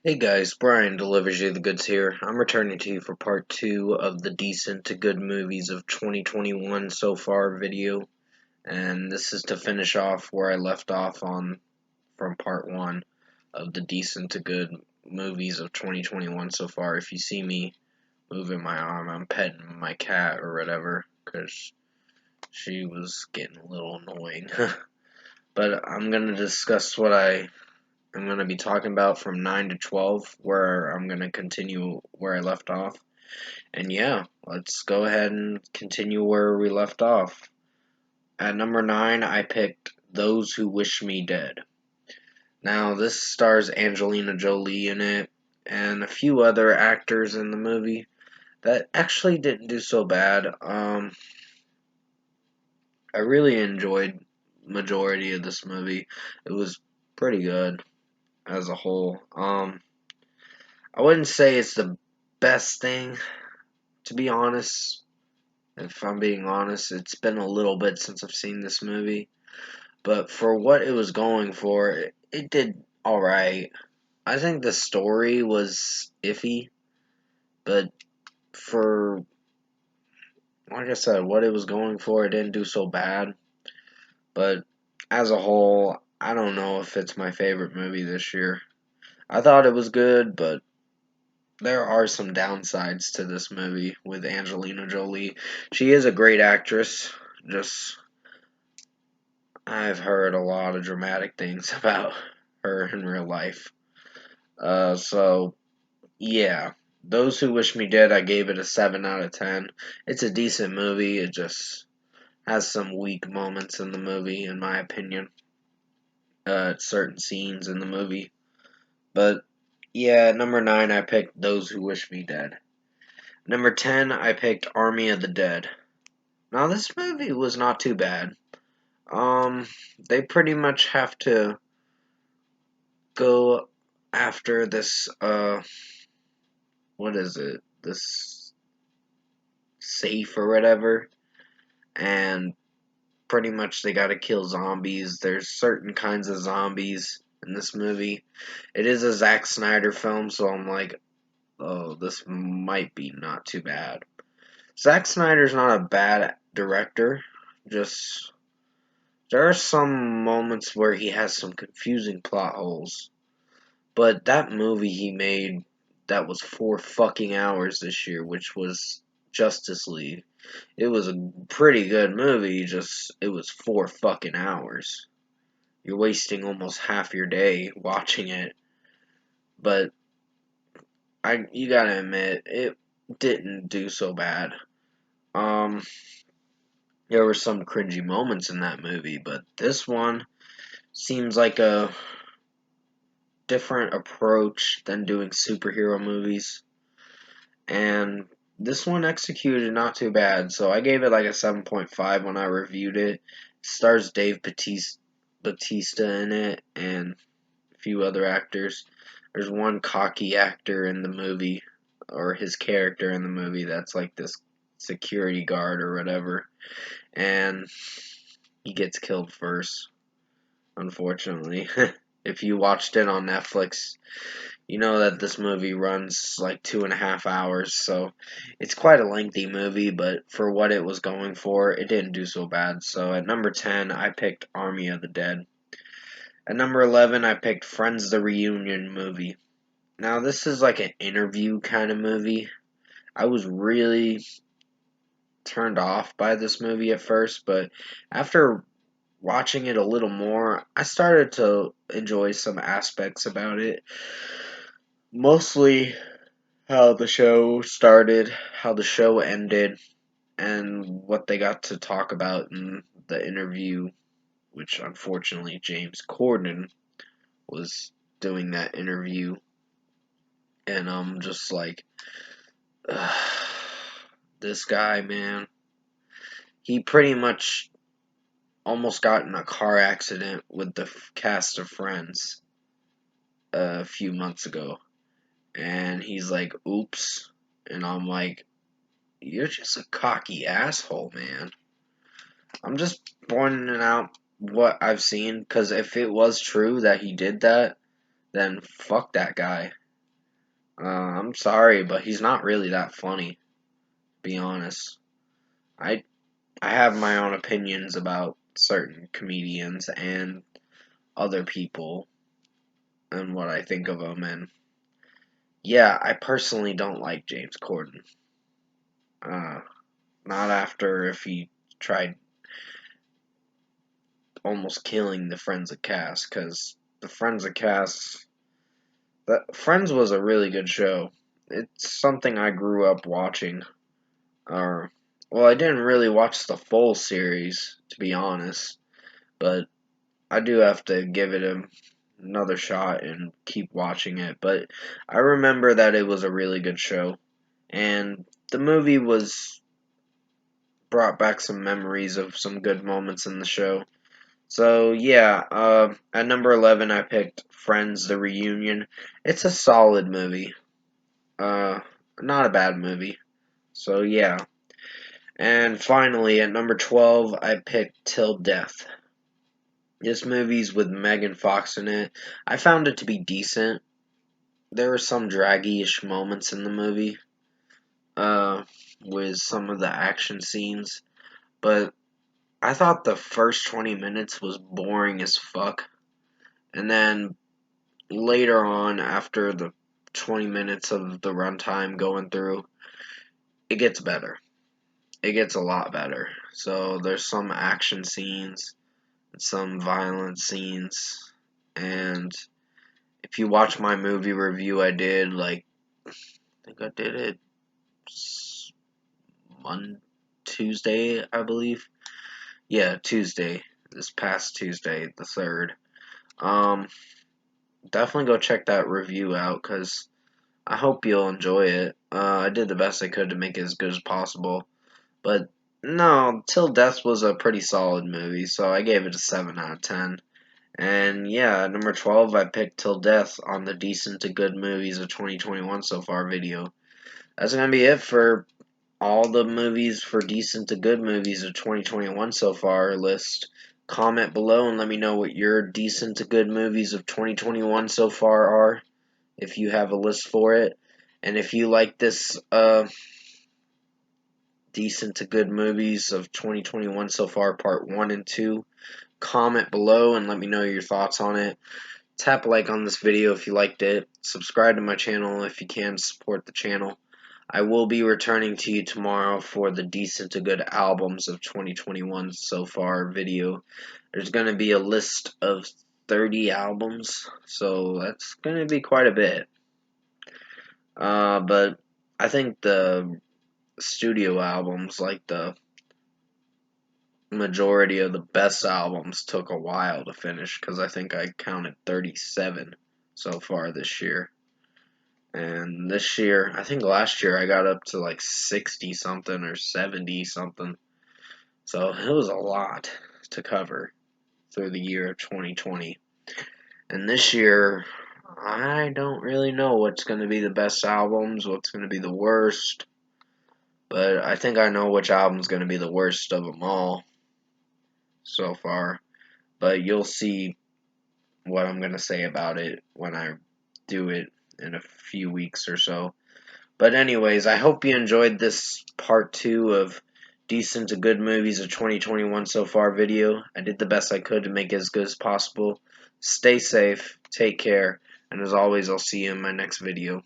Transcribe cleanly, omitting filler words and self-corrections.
Hey guys, Brian delivers you the goods here. I'm returning to you for part 2 of the decent to good movies of 2021 so far video, and this is to finish off where I left off on from part 1 of the decent to good movies of 2021 so far. If you see me moving my arm, I'm petting my cat or whatever, because she was getting a little annoying. But I'm going to discuss what I'm going to be talking about from 9 to 12, where I'm going to continue where I left off. And yeah, let's go ahead and continue where we left off. At number 9, I picked Those Who Wish Me Dead. Now, this stars Angelina Jolie in it, and a few other actors in the movie that actually didn't do so bad. I really enjoyed majority of this movie. It was pretty good as a whole. I wouldn't say it's the best thing, to be honest. If I'm being honest, it's been a little bit since I've seen this movie. But for what it was going for, it did alright. I think the story was iffy, but for, like I said, what it was going for, it didn't do so bad. But as a whole, I don't know if it's my favorite movie this year. I thought it was good, but there are some downsides to this movie with Angelina Jolie. She is a great actress. Just I've heard a lot of dramatic things about her in real life. So yeah, Those Who Wish Me Dead, I gave it a 7 out of 10. It's a decent movie. It just has some weak moments in the movie, in my opinion. Certain scenes in the movie, but yeah, number 9, I picked Those Who Wish Me Dead. Number 10, I picked Army of the Dead. Now, this movie was not too bad. Um, they pretty much have to go after this, what is it? This safe or whatever. And pretty much they gotta kill zombies. There's certain kinds of zombies in this movie. It is a Zack Snyder film, so I'm like, oh, this might be not too bad. Zack Snyder's not a bad director, just there are some moments where he has some confusing plot holes. But that movie he made that was 4 fucking hours this year, which was Justice League. It was a pretty good movie, just it was 4 fucking hours. You're wasting almost half your day watching it. But you gotta admit, it didn't do so bad. Um there were some cringy moments in that movie, but this one seems like a different approach than doing superhero movies. And this one executed not too bad, so I gave it like a 7.5 when I reviewed it. It stars Dave Bautista in it and a few other actors. There's one cocky actor in the movie, or his character in the movie, that's like this security guard or whatever, and he gets killed first, unfortunately. If you watched it on Netflix, you know that this movie runs like 2.5 hours, so it's quite a lengthy movie, but for what it was going for, it didn't do so bad. So at number 10, I picked Army of the Dead. At number 11, I picked Friends the Reunion movie. Now, this is like an interview kind of movie. I was really turned off by this movie at first, but after watching it a little more, I started to enjoy some aspects about it. Mostly how the show started, how the show ended, and what they got to talk about in the interview, which unfortunately James Corden was doing that interview. And I'm just like, ugh, this guy, man, he pretty much almost got in a car accident with the cast of Friends a few months ago. And he's like, oops. And I'm like, you're just a cocky asshole, man. I'm just pointing out what I've seen, because if it was true that he did that, then fuck that guy. I'm sorry, but he's not really that funny, to be honest. I I have my own opinions about certain comedians and other people and what I think of them, and yeah, I personally don't like James Corden. Uh, Not after if he tried almost killing the Friends of Cass, because the Friends of Cass, that Friends was a really good show. It's something I grew up watching. Or, well, I didn't really watch the full series, to be honest, but I do have to give it another shot and keep watching it. But I remember that it was a really good show, and the movie was brought back some memories of some good moments in the show. So yeah, at number 11 I picked Friends: The Reunion. It's a solid movie. Uh, Not a bad movie. So yeah. And finally at number 12 I picked Till Death. This movie's with Megan Fox in it. I found it to be decent. There were some draggy-ish moments in the movie, uh, with some of the action scenes, but I thought the first 20 minutes was boring as fuck. And then later on, after the 20 minutes of the runtime going through, it gets better. It gets a lot better. So there's some action scenes, some violent scenes, and if you watch my movie review I did, like, I think I did it Monday, Tuesday, I believe. Yeah, Tuesday. This past Tuesday, the 3rd. Um, Definitely go check that review out because I hope you'll enjoy it. I did the best I could to make it as good as possible. But no, Till Death was a pretty solid movie, so I gave it a 7 out of 10. And yeah, at number 12, I picked Till Death on the Decent to Good Movies of 2021 so far video. That's going to be it for all the movies for Decent to Good Movies of 2021 so far list. Comment below and let me know what your Decent to Good Movies of 2021 so far are, if you have a list for it. And if you like this Decent to Good Movies of 2021 so far, part 1 and 2, comment below and let me know your thoughts on it. Tap like on this video if you liked it. Subscribe to my channel if you can, support the channel. I will be returning to you tomorrow for the Decent to Good albums of 2021 so far video. There's going to be a list of 30 albums, so that's going to be quite a bit. But I think the studio albums, like the majority of the best albums, took a while to finish because I think I counted 37 so far this year. And this year, I think last year I got up to like 60 something or 70 something. So it was a lot to cover through the year of 2020. And this year, I don't really know what's going to be the best albums, what's going to be the worst. But I think I know which album's going to be the worst of them all so far. But you'll see what I'm going to say about it when I do it in a few weeks or so. But anyways, I hope you enjoyed this part 2 of Decent to Good Movies of 2021 so far video. I did the best I could to make it as good as possible. Stay safe, take care, and as always, I'll see you in my next video.